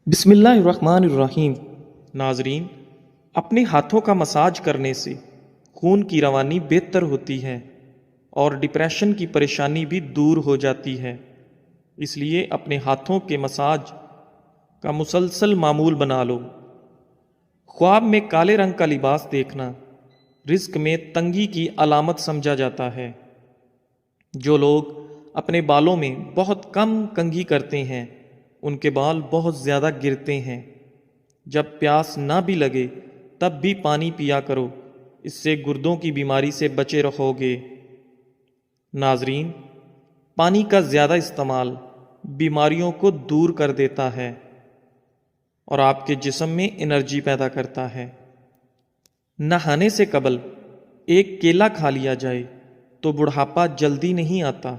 بسم اللہ الرحمن الرحیم۔ ناظرین، اپنے ہاتھوں کا مساج کرنے سے خون کی روانی بہتر ہوتی ہے اور ڈپریشن کی پریشانی بھی دور ہو جاتی ہے۔ اس لیے اپنے ہاتھوں کے مساج کا مسلسل معمول بنا لو۔ خواب میں کالے رنگ کا لباس دیکھنا رزق میں تنگی کی علامت سمجھا جاتا ہے۔ جو لوگ اپنے بالوں میں بہت کم کنگھی کرتے ہیں ان کے بال بہت زیادہ گرتے ہیں۔ جب پیاس نہ بھی لگے تب بھی پانی پیا کرو، اس سے گردوں کی بیماری سے بچے رہو گے۔ ناظرین، پانی کا زیادہ استعمال بیماریوں کو دور کر دیتا ہے اور آپ کے جسم میں انرجی پیدا کرتا ہے۔ نہانے سے قبل ایک کیلا کھا لیا جائے تو بڑھاپا جلدی نہیں آتا۔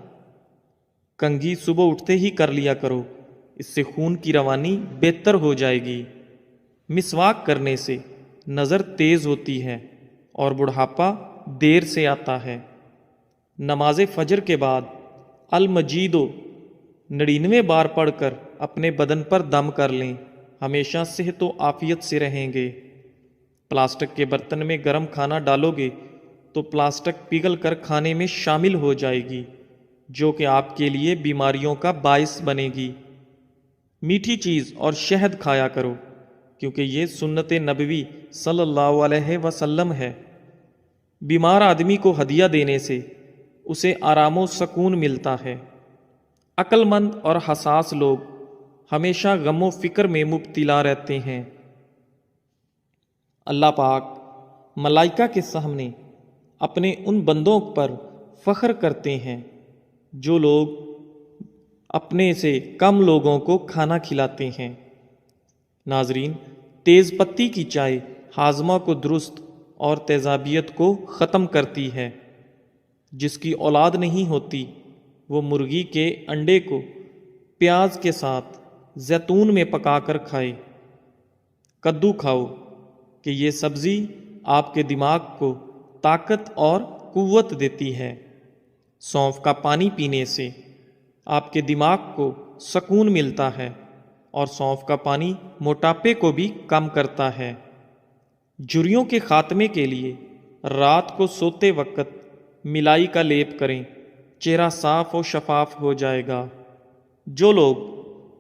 کنگھی صبح اٹھتے ہی کر لیا کرو، اس سے خون کی روانی بہتر ہو جائے گی۔ مسواک کرنے سے نظر تیز ہوتی ہے اور بڑھاپا دیر سے آتا ہے۔ نماز فجر کے بعد المجید 99 بار پڑھ کر اپنے بدن پر دم کر لیں، ہمیشہ صحت و عافیت سے رہیں گے۔ پلاسٹک کے برتن میں گرم کھانا ڈالو گے تو پلاسٹک پگھل کر کھانے میں شامل ہو جائے گی، جو کہ آپ کے لیے بیماریوں کا باعث بنے گی۔ میٹھی چیز اور شہد کھایا کرو، کیونکہ یہ سنت نبوی صلی اللہ علیہ وسلم ہے۔ بیمار آدمی کو ہدیہ دینے سے اسے آرام و سکون ملتا ہے۔ عقل مند اور حساس لوگ ہمیشہ غم و فکر میں مبتلا رہتے ہیں۔ اللہ پاک ملائکہ کے سامنے اپنے ان بندوں پر فخر کرتے ہیں جو لوگ اپنے سے کم لوگوں کو کھانا کھلاتے ہیں۔ ناظرین، تیز پتی کی چائے ہاضمہ کو درست اور تیزابیت کو ختم کرتی ہے۔ جس کی اولاد نہیں ہوتی وہ مرغی کے انڈے کو پیاز کے ساتھ زیتون میں پکا کر کھائے۔ کدو کھاؤ کہ یہ سبزی آپ کے دماغ کو طاقت اور قوت دیتی ہے۔ سونف کا پانی پینے سے آپ کے دماغ کو سکون ملتا ہے اور سونف کا پانی موٹاپے کو بھی کم کرتا ہے۔ جھریوں کے خاتمے کے لیے رات کو سوتے وقت ملائی کا لیپ کریں، چہرہ صاف و شفاف ہو جائے گا۔ جو لوگ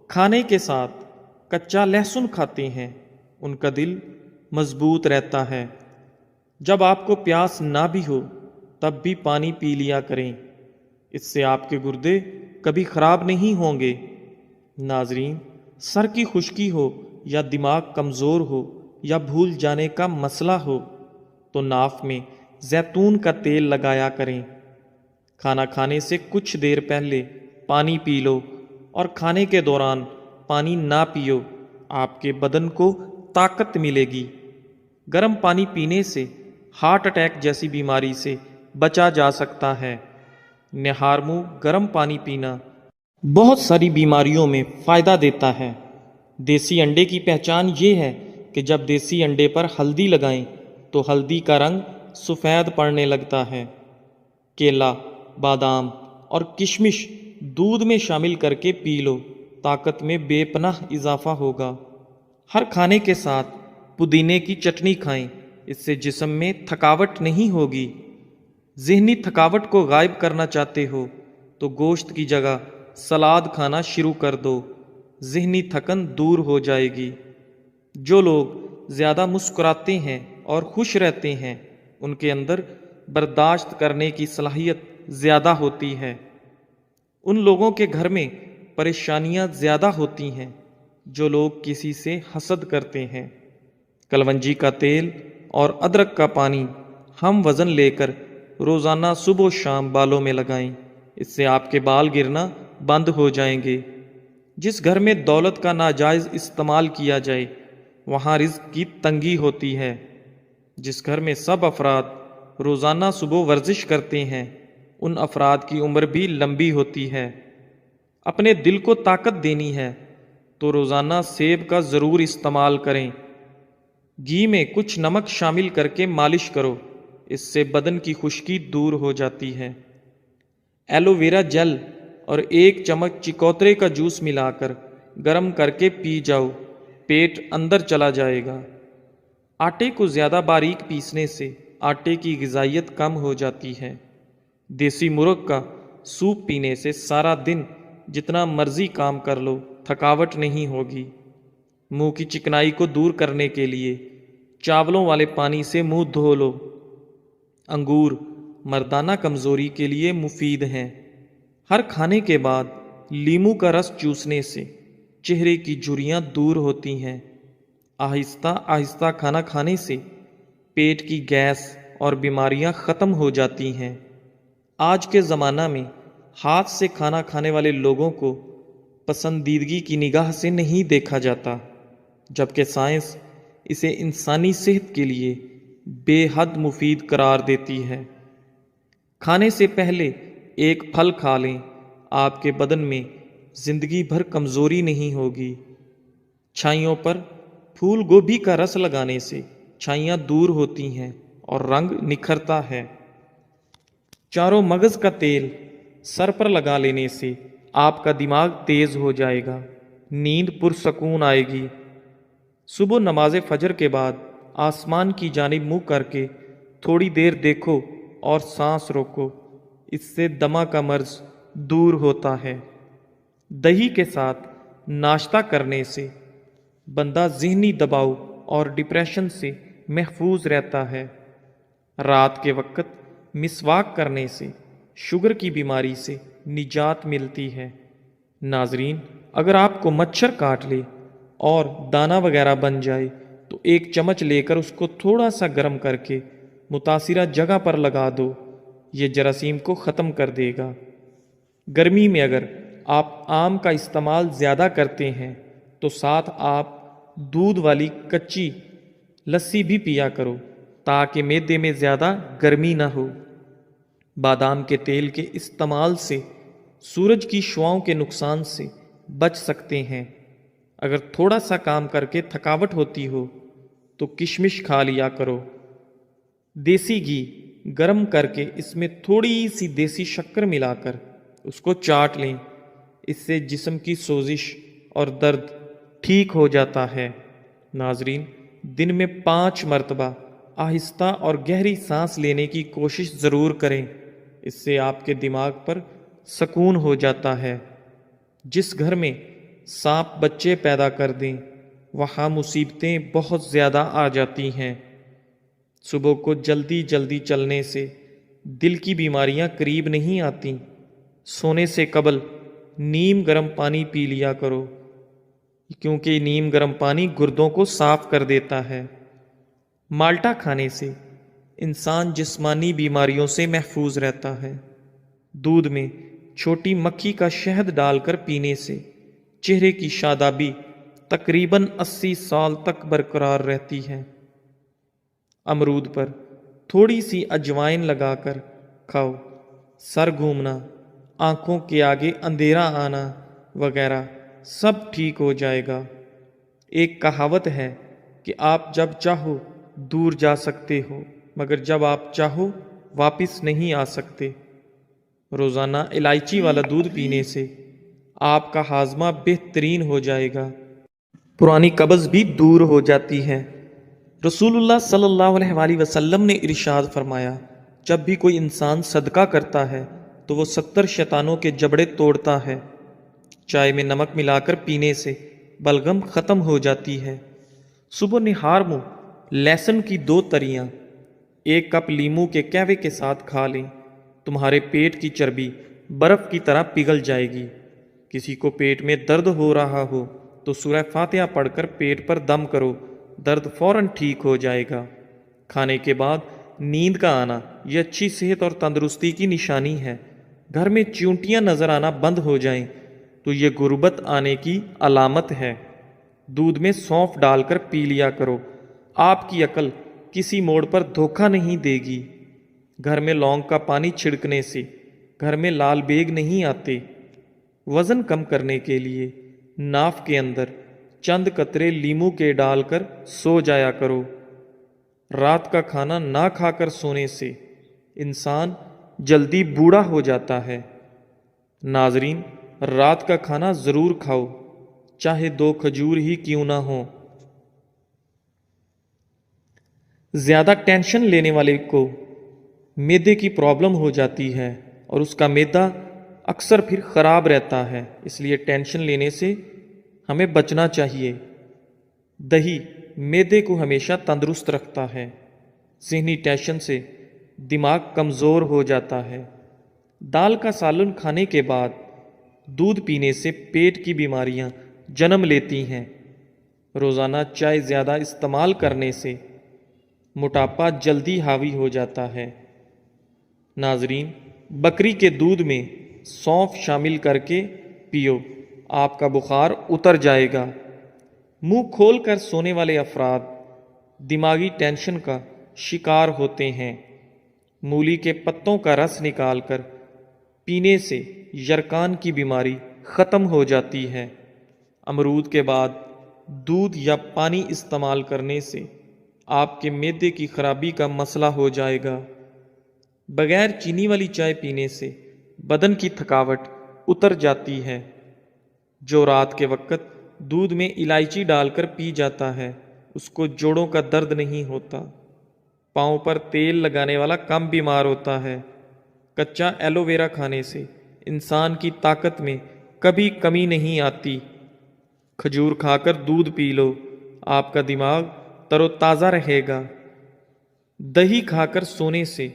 کھانے کے ساتھ کچا لہسن کھاتے ہیں ان کا دل مضبوط رہتا ہے۔ جب آپ کو پیاس نہ بھی ہو تب بھی پانی پی لیا کریں، اس سے آپ کے گردے کبھی خراب نہیں ہوں گے۔ ناظرین، سر کی خشکی ہو یا دماغ کمزور ہو یا بھول جانے کا مسئلہ ہو تو ناف میں زیتون کا تیل لگایا کریں۔ کھانا کھانے سے کچھ دیر پہلے پانی پی لو اور کھانے کے دوران پانی نہ پیو، آپ کے بدن کو طاقت ملے گی۔ گرم پانی پینے سے ہارٹ اٹیک جیسی بیماری سے بچا جا سکتا ہے۔ نہار منہ گرم پانی پینا بہت ساری بیماریوں میں فائدہ دیتا ہے۔ دیسی انڈے کی پہچان یہ ہے کہ جب دیسی انڈے پر ہلدی لگائیں تو ہلدی کا رنگ سفید پڑنے لگتا ہے۔ کیلا، بادام اور کشمش دودھ میں شامل کر کے پی لو، طاقت میں بے پناہ اضافہ ہوگا۔ ہر کھانے کے ساتھ پودینے کی چٹنی کھائیں، اس سے جسم میں تھکاوٹ نہیں ہوگی۔ ذہنی تھکاوٹ کو غائب کرنا چاہتے ہو تو گوشت کی جگہ سلاد کھانا شروع کر دو، ذہنی تھکن دور ہو جائے گی۔ جو لوگ زیادہ مسکراتے ہیں اور خوش رہتے ہیں ان کے اندر برداشت کرنے کی صلاحیت زیادہ ہوتی ہے۔ ان لوگوں کے گھر میں پریشانیاں زیادہ ہوتی ہیں جو لوگ کسی سے حسد کرتے ہیں۔ کلونجی کا تیل اور ادرک کا پانی ہم وزن لے کر روزانہ صبح و شام بالوں میں لگائیں، اس سے آپ کے بال گرنا بند ہو جائیں گے۔ جس گھر میں دولت کا ناجائز استعمال کیا جائے وہاں رزق کی تنگی ہوتی ہے۔ جس گھر میں سب افراد روزانہ صبح ورزش کرتے ہیں ان افراد کی عمر بھی لمبی ہوتی ہے۔ اپنے دل کو طاقت دینی ہے تو روزانہ سیب کا ضرور استعمال کریں۔ گھی میں کچھ نمک شامل کر کے مالش کرو، اس سے بدن کی خشکی دور ہو جاتی ہے۔ ایلو ویرا جل اور 1 چمچ چکوترے کا جوس ملا کر گرم کر کے پی جاؤ، پیٹ اندر چلا جائے گا۔ آٹے کو زیادہ باریک پیسنے سے آٹے کی غذائیت کم ہو جاتی ہے۔ دیسی مرغ کا سوپ پینے سے سارا دن جتنا مرضی کام کر لو تھکاوٹ نہیں ہوگی۔ منہ کی چکنائی کو دور کرنے کے لیے چاولوں والے پانی سے منہ دھو لو۔ انگور مردانہ کمزوری کے لیے مفید ہیں۔ ہر کھانے کے بعد لیموں کا رس چوسنے سے چہرے کی جھریاں دور ہوتی ہیں۔ آہستہ آہستہ کھانا کھانے سے پیٹ کی گیس اور بیماریاں ختم ہو جاتی ہیں۔ آج کے زمانہ میں ہاتھ سے کھانا کھانے والے لوگوں کو پسندیدگی کی نگاہ سے نہیں دیکھا جاتا، جبکہ سائنس اسے انسانی صحت کے لیے بے حد مفید قرار دیتی ہے۔ کھانے سے پہلے ایک پھل کھا لیں، آپ کے بدن میں زندگی بھر کمزوری نہیں ہوگی۔ چھائیوں پر پھول گوبھی کا رس لگانے سے چھائیاں دور ہوتی ہیں اور رنگ نکھرتا ہے۔ چاروں مغز کا تیل سر پر لگا لینے سے آپ کا دماغ تیز ہو جائے گا، نیند پرسکون آئے گی۔ صبح نماز فجر کے بعد آسمان کی جانب منہ کر کے تھوڑی دیر دیکھو اور سانس روکو، اس سے دمہ کا مرض دور ہوتا ہے۔ دہی کے ساتھ ناشتہ کرنے سے بندہ ذہنی دباؤ اور ڈپریشن سے محفوظ رہتا ہے۔ رات کے وقت مسواک کرنے سے شوگر کی بیماری سے نجات ملتی ہے۔ ناظرین، اگر آپ کو مچھر کاٹ لے اور دانہ وغیرہ بن جائے تو ایک چمچ لے کر اس کو تھوڑا سا گرم کر کے متاثرہ جگہ پر لگا دو، یہ جراثیم کو ختم کر دے گا۔ گرمی میں اگر آپ آم کا استعمال زیادہ کرتے ہیں تو ساتھ آپ دودھ والی کچی لسی بھی پیا کرو تاکہ معدے میں زیادہ گرمی نہ ہو۔ بادام کے تیل کے استعمال سے سورج کی شعاؤں کے نقصان سے بچ سکتے ہیں۔ اگر تھوڑا سا کام کر کے تھکاوٹ ہوتی ہو تو کشمش کھا لیا کرو۔ دیسی گھی گرم کر کے اس میں تھوڑی سی دیسی شکر ملا کر اس کو چاٹ لیں، اس سے جسم کی سوزش اور درد ٹھیک ہو جاتا ہے۔ ناظرین، دن میں 5 مرتبہ آہستہ اور گہری سانس لینے کی کوشش ضرور کریں، اس سے آپ کے دماغ پر سکون ہو جاتا ہے۔ جس گھر میں سانپ بچے پیدا کر دیں وہاں مصیبتیں بہت زیادہ آ جاتی ہیں۔ صبح کو جلدی جلدی چلنے سے دل کی بیماریاں قریب نہیں آتیں۔ سونے سے قبل نیم گرم پانی پی لیا کرو، کیونکہ نیم گرم پانی گردوں کو صاف کر دیتا ہے۔ مالٹا کھانے سے انسان جسمانی بیماریوں سے محفوظ رہتا ہے۔ دودھ میں چھوٹی مکھی کا شہد ڈال کر پینے سے چہرے کی شادابی تقریباً 80 سال تک برقرار رہتی ہے۔ امرود پر تھوڑی سی اجوائن لگا کر کھاؤ، سر گھومنا، آنکھوں کے آگے اندھیرا آنا وغیرہ سب ٹھیک ہو جائے گا۔ ایک کہاوت ہے کہ آپ جب چاہو دور جا سکتے ہو مگر جب آپ چاہو واپس نہیں آ سکتے۔ روزانہ الائچی والا دودھ پینے سے آپ کا ہاضمہ بہترین ہو جائے گا، پرانی قبض بھی دور ہو جاتی ہے۔ رسول اللہ صلی اللہ علیہ وآلہ وسلم نے ارشاد فرمایا، جب بھی کوئی انسان صدقہ کرتا ہے تو وہ 70 شیطانوں کے جبڑے توڑتا ہے۔ چائے میں نمک ملا کر پینے سے بلغم ختم ہو جاتی ہے۔ صبح نہار منہ لہسن کی 2 تریاں 1 کپ لیموں کے قہوے کے ساتھ کھا لیں، تمہارے پیٹ کی چربی برف کی طرح پگھل جائے گی۔ کسی کو پیٹ میں درد ہو رہا ہو تو سورہ فاتحہ پڑھ کر پیٹ پر دم کرو، درد فوراً ٹھیک ہو جائے گا۔ کھانے کے بعد نیند کا آنا یہ اچھی صحت اور تندرستی کی نشانی ہے۔ گھر میں چیونٹیاں نظر آنا بند ہو جائیں تو یہ غربت آنے کی علامت ہے۔ دودھ میں سونف ڈال کر پی لیا کرو، آپ کی عقل کسی موڑ پر دھوکہ نہیں دے گی۔ گھر میں لونگ کا پانی چھڑکنے سے گھر میں لال بیگ نہیں آتے۔ وزن کم کرنے کے لیے ناف کے اندر چند قطرے لیموں کے ڈال کر سو جایا کرو۔ رات کا کھانا نہ کھا کر سونے سے انسان جلدی بوڑھا ہو جاتا ہے۔ ناظرین، رات کا کھانا ضرور کھاؤ، چاہے 2 کھجور ہی کیوں نہ ہوں۔ زیادہ ٹینشن لینے والے کو معدے کی پرابلم ہو جاتی ہے اور اس کا معدہ اکثر پھر خراب رہتا ہے، اس لیے ٹینشن لینے سے ہمیں بچنا چاہیے۔ دہی معدے کو ہمیشہ تندرست رکھتا ہے۔ ذہنی ٹینشن سے دماغ کمزور ہو جاتا ہے۔ دال کا سالن کھانے کے بعد دودھ پینے سے پیٹ کی بیماریاں جنم لیتی ہیں۔ روزانہ چائے زیادہ استعمال کرنے سے موٹاپا جلدی حاوی ہو جاتا ہے۔ ناظرین، بکری کے دودھ میں سونف شامل کر کے پیو، آپ کا بخار اتر جائے گا۔ منہ کھول کر سونے والے افراد دماغی ٹینشن کا شکار ہوتے ہیں۔ مولی کے پتوں کا رس نکال کر پینے سے یرقان کی بیماری ختم ہو جاتی ہے۔ امرود کے بعد دودھ یا پانی استعمال کرنے سے آپ کے معدے کی خرابی کا مسئلہ ہو جائے گا۔ بغیر چینی والی چائے پینے سے بدن کی تھکاوٹ اتر جاتی ہے۔ جو رات کے وقت دودھ میں الائچی ڈال کر پی جاتا ہے اس کو جوڑوں کا درد نہیں ہوتا۔ پاؤں پر تیل لگانے والا کم بیمار ہوتا ہے۔ کچا ایلو ویرا کھانے سے انسان کی طاقت میں کبھی کمی نہیں آتی۔ کھجور کھا کر دودھ پی لو، آپ کا دماغ تر و تازہ رہے گا۔ دہی کھا کر سونے سے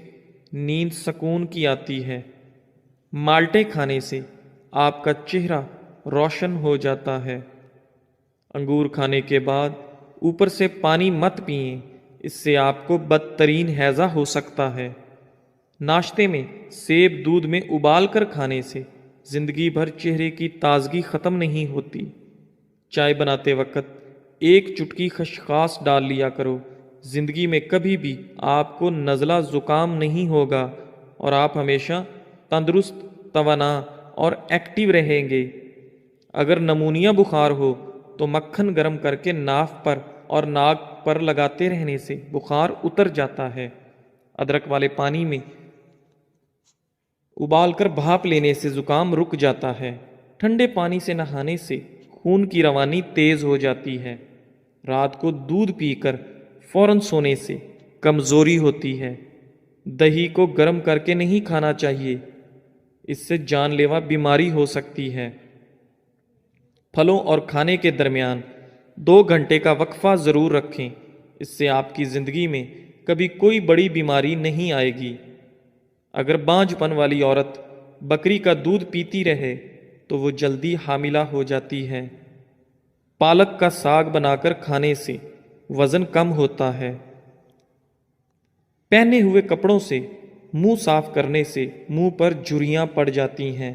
نیند سکون کی آتی ہے۔ مالٹے کھانے سے آپ کا چہرہ روشن ہو جاتا ہے۔ انگور کھانے کے بعد اوپر سے پانی مت پئیں، اس سے آپ کو بدترین ہیضہ ہو سکتا ہے۔ ناشتے میں سیب دودھ میں ابال کر کھانے سے زندگی بھر چہرے کی تازگی ختم نہیں ہوتی۔ چائے بناتے وقت ایک چٹکی خشخاص ڈال لیا کرو، زندگی میں کبھی بھی آپ کو نزلہ زکام نہیں ہوگا اور آپ ہمیشہ تندرست، توانا اور ایکٹیو رہیں گے۔ اگر نمونیا بخار ہو تو مکھن گرم کر کے ناف پر اور ناک پر لگاتے رہنے سے بخار اتر جاتا ہے۔ ادرک والے پانی میں ابال کر بھاپ لینے سے زکام رک جاتا ہے۔ ٹھنڈے پانی سے نہانے سے خون کی روانی تیز ہو جاتی ہے۔ رات کو دودھ پی کر فوراً سونے سے کمزوری ہوتی ہے۔ دہی کو گرم کر کے نہیں کھانا چاہیے، اس سے جان لیوا بیماری ہو سکتی ہے۔ پھلوں اور کھانے کے درمیان 2 گھنٹے کا وقفہ ضرور رکھیں، اس سے آپ کی زندگی میں کبھی کوئی بڑی بیماری نہیں آئے گی۔ اگر بانجھ پن والی عورت بکری کا دودھ پیتی رہے تو وہ جلدی حاملہ ہو جاتی ہے۔ پالک کا ساگ بنا کر کھانے سے وزن کم ہوتا ہے۔ پہنے ہوئے کپڑوں سے منہ صاف کرنے سے منہ پر جھریاں پڑ جاتی ہیں۔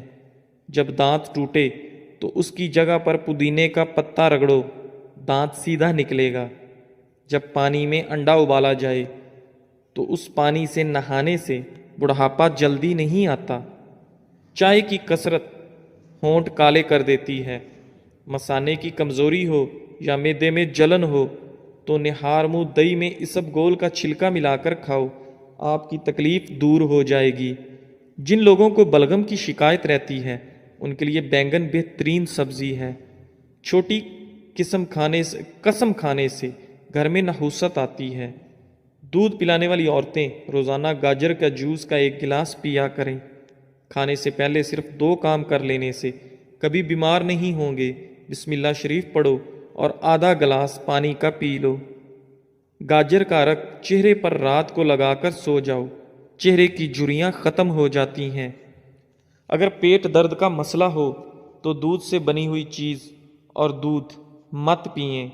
جب دانت ٹوٹے تو اس کی جگہ پر پودینے کا پتا رگڑو، دانت سیدھا نکلے گا۔ جب پانی میں انڈا ابالا جائے تو اس پانی سے نہانے سے بڑھاپا جلدی نہیں آتا۔ چائے کی کثرت ہونٹ کالے کر دیتی ہے۔ مثانے کی کمزوری ہو یا معدے میں جلن ہو تو نہار منہ دہی میں اسب گول کا چھلکا ملا کر کھاؤ، آپ کی تکلیف دور ہو جائے گی۔ جن لوگوں کو بلغم کی شکایت رہتی ہے ان کے لیے بینگن بہترین سبزی ہے۔ چھوٹی قسم کھانے سے گھر میں نحوست آتی ہے۔ دودھ پلانے والی عورتیں روزانہ گاجر کا جوس کا 1 گلاس پیا کریں۔ کھانے سے پہلے صرف 2 کام کر لینے سے کبھی بیمار نہیں ہوں گے۔ بسم اللہ شریف پڑھو اور آدھا گلاس پانی کا پی لو۔ گاجر کا رس چہرے پر رات کو لگا کر سو جاؤ، چہرے کی جھریاں ختم ہو جاتی ہیں۔ اگر پیٹ درد کا مسئلہ ہو تو دودھ سے بنی ہوئی چیز اور دودھ مت پئیں۔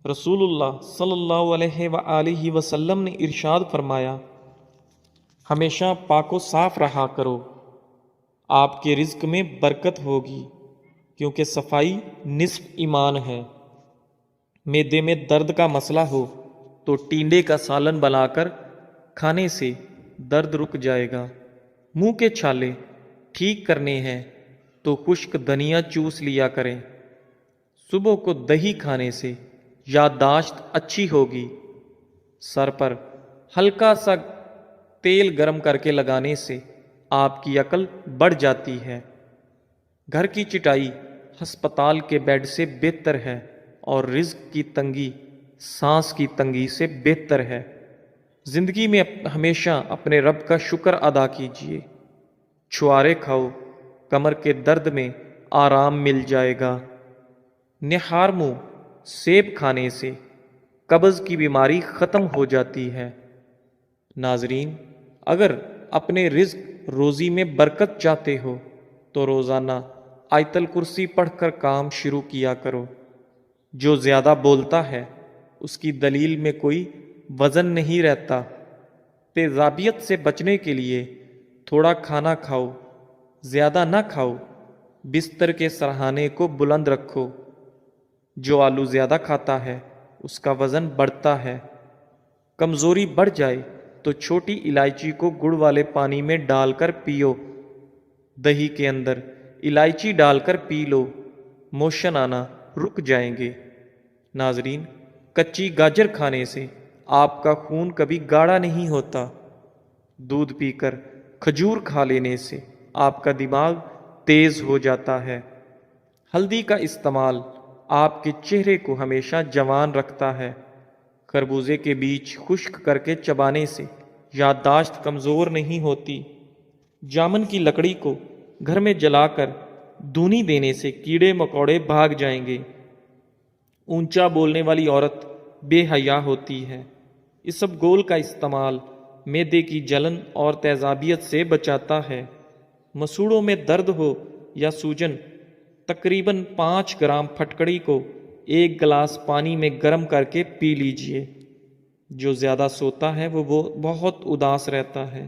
رسول اللہ صلی اللہ علیہ وآلہ وسلم نے ارشاد فرمایا، ہمیشہ پاک و صاف رہا کرو، آپ کے رزق میں برکت ہوگی، کیونکہ صفائی نصف ایمان ہے۔ معدے میں درد کا مسئلہ ہو تو ٹینڈے کا سالن بنا کر کھانے سے درد رک جائے گا۔ منہ کے چھالے ٹھیک کرنے ہیں تو خشک دھنیا چوس لیا کریں۔ صبح کو دہی کھانے سے یادداشت اچھی ہوگی۔ سر پر ہلکا سا تیل گرم کر کے لگانے سے آپ کی عقل بڑھ جاتی ہے۔ گھر کی چٹائی ہسپتال کے بیڈ سے بہتر ہے اور رزق کی تنگی سانس کی تنگی سے بہتر ہے۔ زندگی میں ہمیشہ اپنے رب کا شکر ادا کیجیے۔ چھوارے کھاؤ، کمر کے درد میں آرام مل جائے گا۔ نہار منہ سیب کھانے سے قبض کی بیماری ختم ہو جاتی ہے۔ ناظرین، اگر اپنے رزق روزی میں برکت چاہتے ہو تو روزانہ آیت الکرسی پڑھ کر کام شروع کیا کرو۔ جو زیادہ بولتا ہے اس کی دلیل میں کوئی وزن نہیں رہتا۔ تیزابیت سے بچنے کے لیے تھوڑا کھانا کھاؤ، زیادہ نہ کھاؤ۔ بستر کے سرہانے کو بلند رکھو۔ جو آلو زیادہ کھاتا ہے اس کا وزن بڑھتا ہے۔ کمزوری بڑھ جائے تو چھوٹی الائچی کو گڑ والے پانی میں ڈال کر پیو۔ دہی کے اندر الائچی ڈال کر پی لو، موشن آنا رک جائیں گے۔ ناظرین، کچی گاجر کھانے سے آپ کا خون کبھی گاڑھا نہیں ہوتا۔ دودھ پی کر کھجور کھا لینے سے آپ کا دماغ تیز ہو جاتا ہے۔ ہلدی کا استعمال آپ کے چہرے کو ہمیشہ جوان رکھتا ہے۔ خربوزے کے بیج خشک کر کے چبانے سے یادداشت کمزور نہیں ہوتی۔ جامن کی لکڑی کو گھر میں جلا کر دھونی دینے سے کیڑے مکوڑے بھاگ جائیں گے۔ اونچا بولنے والی عورت بے حیا ہوتی ہے۔ اسب گول کا استعمال معدے کی جلن اور تیزابیت سے بچاتا ہے۔ مسوڑوں میں درد ہو یا سوجن، تقریباً 5 گرام پھٹکڑی کو 1 گلاس پانی میں گرم کر کے پی لیجئے۔ جو زیادہ سوتا ہے وہ بہت اداس رہتا ہے۔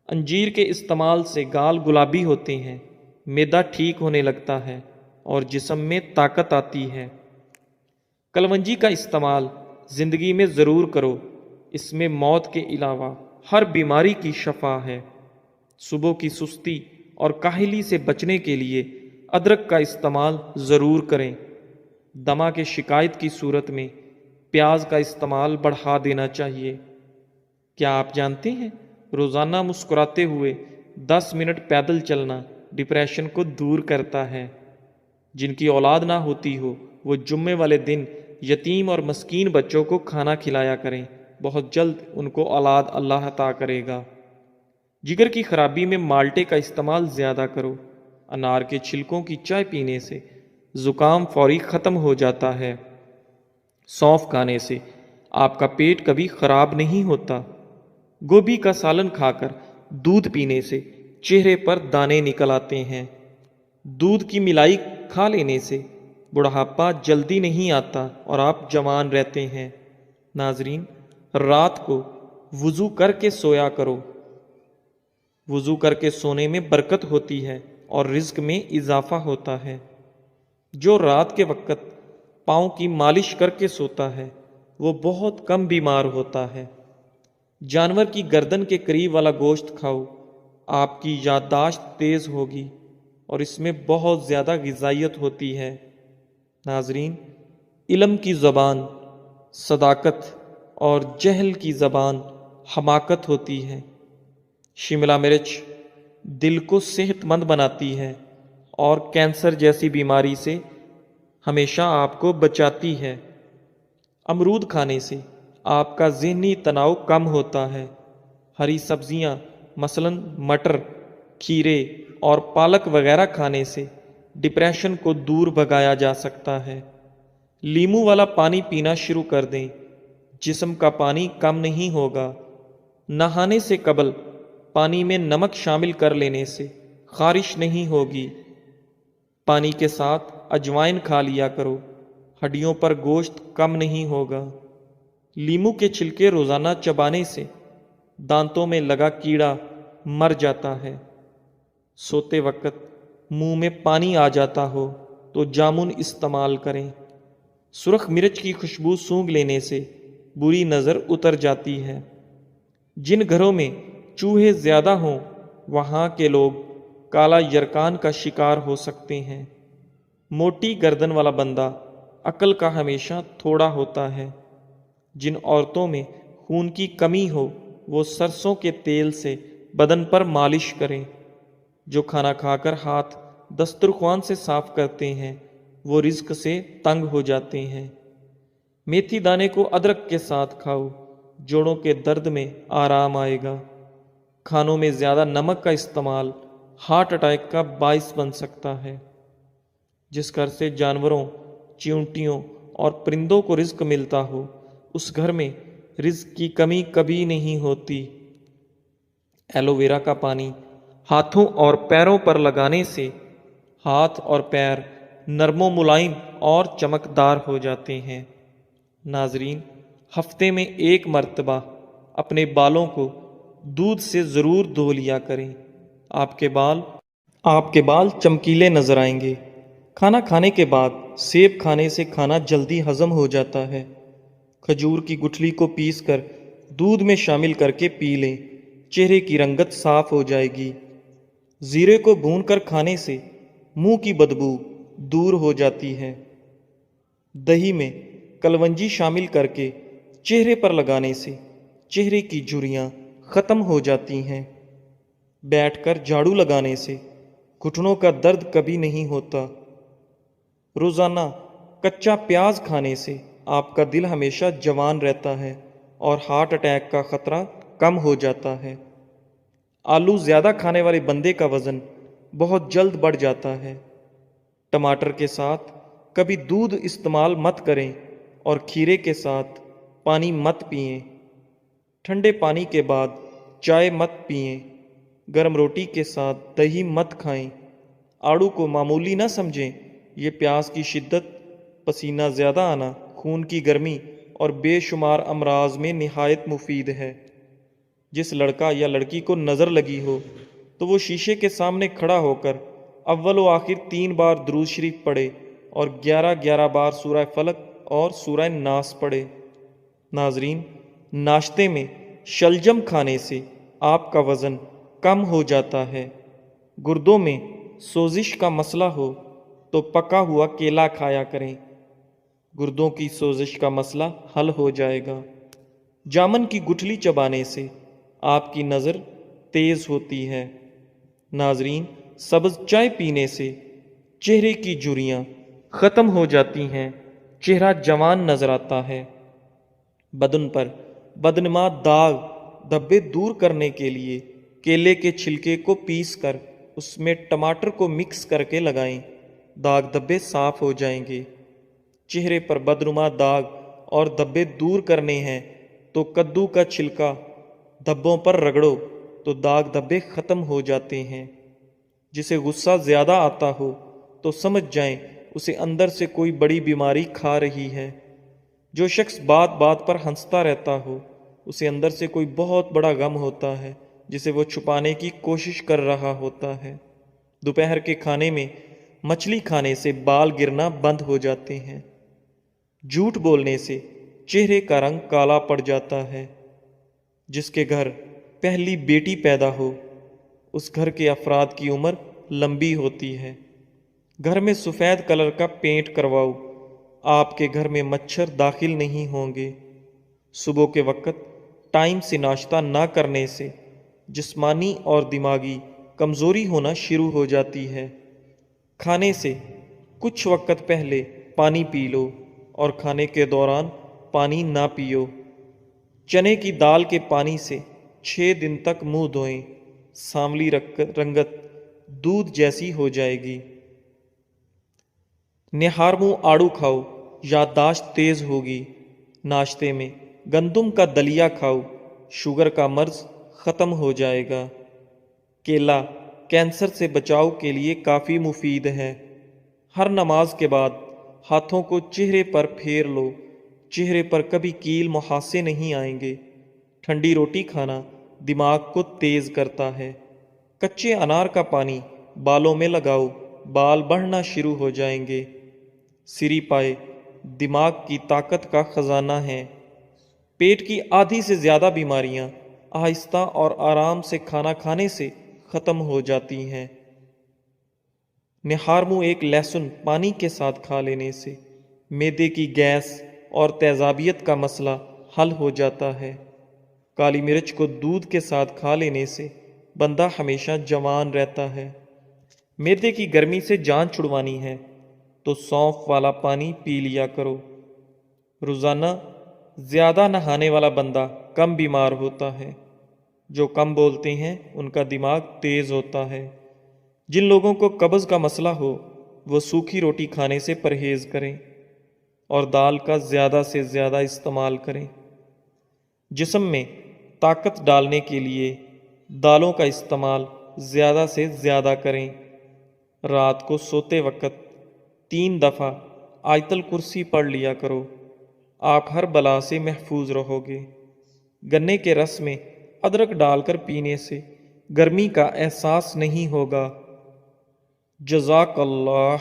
انجیر کے استعمال سے گال گلابی ہوتے ہیں، معدہ ٹھیک ہونے لگتا ہے اور جسم میں طاقت آتی ہے۔ کلونجی کا استعمال زندگی میں ضرور کرو، اس میں موت کے علاوہ ہر بیماری کی شفا ہے۔ صبح کی سستی اور کاہلی سے بچنے کے لیے ادرک کا استعمال ضرور کریں۔ دمہ کے شکایت کی صورت میں پیاز کا استعمال بڑھا دینا چاہیے۔ کیا آپ جانتے ہیں روزانہ مسکراتے ہوئے 10 منٹ پیدل چلنا ڈپریشن کو دور کرتا ہے؟ جن کی اولاد نہ ہوتی ہو وہ جمعے والے دن یتیم اور مسکین بچوں کو کھانا کھلایا کریں، بہت جلد ان کو اولاد اللہ عطا کرے گا۔ جگر کی خرابی میں مالٹے کا استعمال زیادہ کرو۔ انار کے چھلکوں کی چائے پینے سے زکام فوری ختم ہو جاتا ہے۔ سونف کھانے سے آپ کا پیٹ کبھی خراب نہیں ہوتا۔ گوبھی کا سالن کھا کر دودھ پینے سے چہرے پر دانے نکل آتے ہیں۔ دودھ کی ملائی کھا لینے سے بڑھاپا جلدی نہیں آتا اور آپ جوان رہتے ہیں۔ ناظرین، رات کو وضو کر کے سویا کرو۔ وضو کر کے سونے میں برکت ہوتی ہے اور رزق میں اضافہ ہوتا ہے۔ جو رات کے وقت پاؤں کی مالش کر کے سوتا ہے وہ بہت کم بیمار ہوتا ہے۔ جانور کی گردن کے قریب والا گوشت کھاؤ، آپ کی یادداشت تیز ہوگی اور اس میں بہت زیادہ غذائیت ہوتی ہے۔ ناظرین، علم کی زبان صداقت اور جہل کی زبان حماقت ہوتی ہے۔ شملہ مرچ دل کو صحت مند بناتی ہے اور کینسر جیسی بیماری سے ہمیشہ آپ کو بچاتی ہے۔ امرود کھانے سے آپ کا ذہنی تناؤ کم ہوتا ہے۔ ہری سبزیاں مثلاً مٹر، کھیرے اور پالک وغیرہ کھانے سے ڈپریشن کو دور بھگایا جا سکتا ہے۔ لیموں والا پانی پینا شروع کر دیں، جسم کا پانی کم نہیں ہوگا۔ نہانے سے قبل پانی میں نمک شامل کر لینے سے خارش نہیں ہوگی۔ پانی کے ساتھ اجوائن کھا لیا کرو، ہڈیوں پر گوشت کم نہیں ہوگا۔ لیموں کے چھلکے روزانہ چبانے سے دانتوں میں لگا کیڑا مر جاتا ہے۔ سوتے وقت منہ میں پانی آ جاتا ہو تو جامن استعمال کریں۔ سرخ مرچ کی خوشبو سونگھ لینے سے بری نظر اتر جاتی ہے۔ جن گھروں میں چوہے زیادہ ہوں وہاں کے لوگ کالا یرکان کا شکار ہو سکتے ہیں۔ موٹی گردن والا بندہ عقل کا ہمیشہ تھوڑا ہوتا ہے۔ جن عورتوں میں خون کی کمی ہو وہ سرسوں کے تیل سے بدن پر مالش کریں۔ جو کھانا کھا کر ہاتھ دسترخوان سے صاف کرتے ہیں وہ رزق سے تنگ ہو جاتے ہیں۔ میتھی دانے کو ادرک کے ساتھ کھاؤ، جوڑوں کے درد میں آرام آئے گا۔ کھانوں میں زیادہ نمک کا استعمال ہارٹ اٹیک کا باعث بن سکتا ہے۔ جس گھر سے جانوروں، چیونٹیوں اور پرندوں کو رزق ملتا ہو، اس گھر میں رزق کی کمی کبھی نہیں ہوتی۔ ایلو ویرا کا پانی ہاتھوں اور پیروں پر لگانے سے ہاتھ اور پیر نرم و ملائم اور چمکدار ہو جاتے ہیں۔ ناظرین، ہفتے میں ایک مرتبہ اپنے بالوں کو دودھ سے ضرور دھو لیا کریں۔ آپ کے بال چمکیلے نظر آئیں گے۔ کھانا کھانے کے بعد سیب کھانے سے کھانا جلدی ہضم ہو جاتا ہے۔ کھجور کی گٹھلی کو پیس کر دودھ میں شامل کر کے پی لیں، چہرے کی رنگت صاف ہو جائے گی۔ زیرے کو بھون کر کھانے سے منہ کی بدبو دور ہو جاتی ہے۔ دہی میں کلونجی شامل کر کے چہرے پر لگانے سے چہرے کی جھریاں ختم ہو جاتی ہیں۔ بیٹھ کر جھاڑو لگانے سے گھٹنوں کا درد کبھی نہیں ہوتا۔ روزانہ کچا پیاز کھانے سے آپ کا دل ہمیشہ جوان رہتا ہے اور ہارٹ اٹیک کا خطرہ کم ہو جاتا ہے۔ آلو زیادہ کھانے والے بندے کا وزن بہت جلد بڑھ جاتا ہے۔ ٹماٹر کے ساتھ کبھی دودھ استعمال مت کریں اور کھیرے کے ساتھ پانی مت پئیں۔ ٹھنڈے پانی کے بعد چائے مت پئیں۔ گرم روٹی کے ساتھ دہی مت کھائیں۔ آڑو کو معمولی نہ سمجھیں، یہ پیاس کی شدت، پسینہ زیادہ آنا، خون کی گرمی اور بے شمار امراض میں نہایت مفید ہے۔ جس لڑکا یا لڑکی کو نظر لگی ہو تو وہ شیشے کے سامنے کھڑا ہو کر اول و آخر 3 بار درود شریف پڑھے اور 11 بار سورہ فلق اور سورہ ناس پڑھے۔ ناظرین، ناشتے میں شلجم کھانے سے آپ کا وزن کم ہو جاتا ہے۔ گردوں میں سوزش کا مسئلہ ہو تو پکا ہوا کیلا کھایا کریں، گردوں کی سوزش کا مسئلہ حل ہو جائے گا۔ جامن کی گٹھلی چبانے سے آپ کی نظر تیز ہوتی ہے۔ ناظرین، سبز چائے پینے سے چہرے کی جھریاں ختم ہو جاتی ہیں، چہرہ جوان نظر آتا ہے۔ بدن پر بدنما داغ دھبے دور کرنے کے لیے کیلے کے چھلکے کو پیس کر اس میں ٹماٹر کو مکس کر کے لگائیں، داغ دھبے صاف ہو جائیں گے۔ چہرے پر بدنما داغ اور دھبے دور کرنے ہیں تو کدو کا چھلکا دھبوں پر رگڑو تو داغ دھبے ختم ہو جاتے ہیں۔ جسے غصہ زیادہ آتا ہو تو سمجھ جائیں اسے اندر سے کوئی بڑی بیماری کھا رہی ہے۔ جو شخص بات بات پر ہنستا رہتا ہو اسے اندر سے کوئی بہت بڑا غم ہوتا ہے جسے وہ چھپانے کی کوشش کر رہا ہوتا ہے۔ دوپہر کے کھانے میں مچھلی کھانے سے بال گرنا بند ہو جاتے ہیں۔ جھوٹ بولنے سے چہرے کا رنگ کالا پڑ جاتا ہے۔ جس کے گھر پہلی بیٹی پیدا ہو اس گھر کے افراد کی عمر لمبی ہوتی ہے۔ گھر میں سفید کلر کا پینٹ کرواؤ، آپ کے گھر میں مچھر داخل نہیں ہوں گے۔ صبح کے وقت ٹائم سے ناشتہ نہ کرنے سے جسمانی اور دماغی کمزوری ہونا شروع ہو جاتی ہے۔ کھانے سے کچھ وقت پہلے پانی پی لو اور کھانے کے دوران پانی نہ پیو۔ چنے کی دال کے پانی سے 6 دن تک منہ دھوئیں، سانولی رنگت دودھ جیسی ہو جائے گی۔ نہار منہ آڑو کھاؤ، یادداشت تیز ہوگی۔ ناشتے میں گندم کا دلیا کھاؤ، شوگر کا مرض ختم ہو جائے گا۔ کیلا کینسر سے بچاؤ کے لیے کافی مفید ہے۔ ہر نماز کے بعد ہاتھوں کو چہرے پر پھیر لو، چہرے پر کبھی کیل مہاسے نہیں آئیں گے۔ ٹھنڈی روٹی کھانا دماغ کو تیز کرتا ہے۔ کچے انار کا پانی بالوں میں لگاؤ، بال بڑھنا شروع ہو جائیں گے۔ سری پائے دماغ کی طاقت کا خزانہ ہے۔ پیٹ کی آدھی سے زیادہ بیماریاں آہستہ اور آرام سے کھانا کھانے سے ختم ہو جاتی ہیں۔ نہار منہ ایک لہسن پانی کے ساتھ کھا لینے سے معدے کی گیس اور تیزابیت کا مسئلہ حل ہو جاتا ہے۔ کالی مرچ کو دودھ کے ساتھ کھا لینے سے بندہ ہمیشہ جوان رہتا ہے۔ معدے کی گرمی سے جان چھڑوانی ہے تو سونف والا پانی پی لیا کرو۔ روزانہ زیادہ نہانے والا بندہ کم بیمار ہوتا ہے۔ جو کم بولتے ہیں ان کا دماغ تیز ہوتا ہے۔ جن لوگوں کو قبض کا مسئلہ ہو وہ سوکھی روٹی کھانے سے پرہیز کریں اور دال کا زیادہ سے زیادہ استعمال کریں۔ جسم میں طاقت ڈالنے کے لیے دالوں کا استعمال زیادہ سے زیادہ کریں۔ رات کو سوتے وقت 3 دفعہ آیت الکرسی پڑھ لیا کرو، آپ ہر بلا سے محفوظ رہو گے۔ گنے کے رس میں ادرک ڈال کر پینے سے گرمی کا احساس نہیں ہوگا۔ جزاک اللہ۔